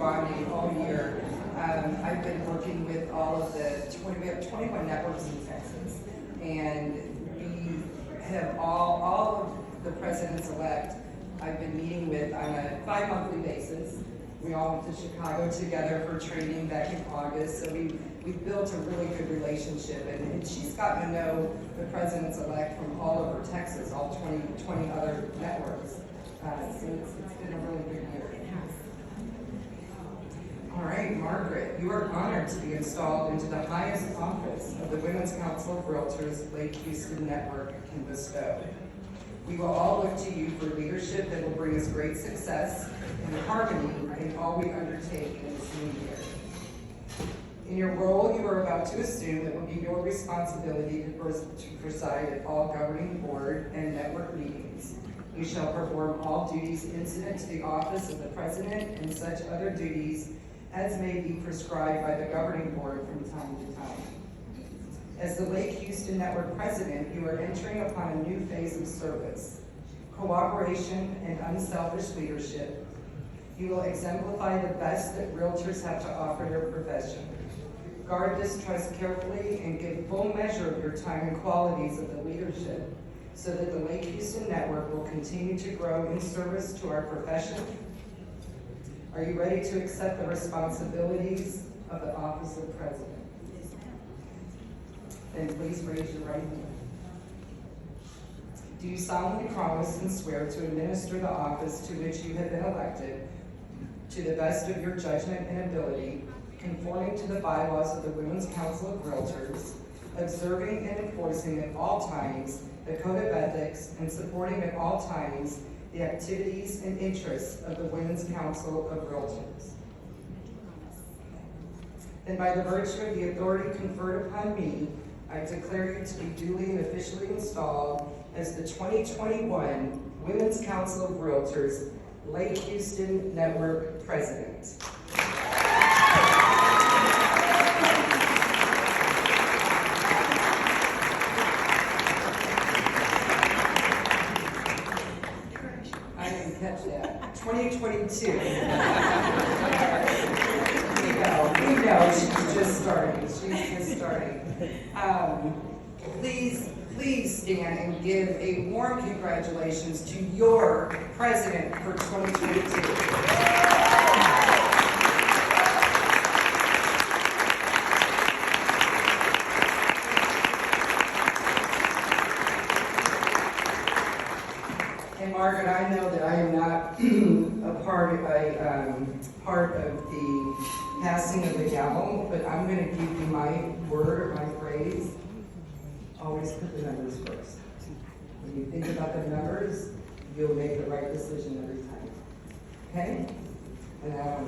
bonding all year. I've been working with all of we have 21 networks in Texas, and we have all of the presidents-elect I've been meeting with on a 5-monthly basis. We all went to Chicago together for training back in August, so we've built a really good relationship, and she's gotten to know the presidents-elect from all over Texas, all 20 other networks. So it's been a really good year. All right, Margaret, you are honored to be installed into the highest office of the Women's Council of Realtors Lake Houston Network can bestow. We will all look to you for leadership that will bring us great success and harmony in all we undertake in this new year. In your role you are about to assume, it will be your responsibility to preside at all governing board and network meetings. You shall perform all duties incident to the office of the president and such other duties as may be prescribed by the governing board from time to time. As the Lake Houston Network president, you are entering upon a new phase of service, cooperation and unselfish leadership. You will exemplify the best that realtors have to offer their profession. Guard this trust carefully and give full measure of your time and qualities of the leadership so that the Lake Houston Network will continue to grow in service to our profession. Are you ready to accept the responsibilities of the office of president? Then please raise your right hand. Do you solemnly promise and swear to administer the office to which you have been elected to the best of your judgment and ability, conforming to the bylaws of the Women's Council of Realtors, observing and enforcing at all times the Code of Ethics, and supporting at all times the activities and interests of the Women's Council of Realtors? Then by the virtue of the authority conferred upon me, I declare you to be duly and officially installed as the 2021 Women's Council of Realtors Lake Houston Network President. I didn't catch that. 2022. We know she's just starting. Please stand and give a warm congratulations to your president for 2022. And Margaret, I know that I am not a part of the passing of the gavel, but I'm going to give you my word, my phrase. Always put the numbers first. When you think about the numbers, you'll make the right decision every time. Okay? And now I'm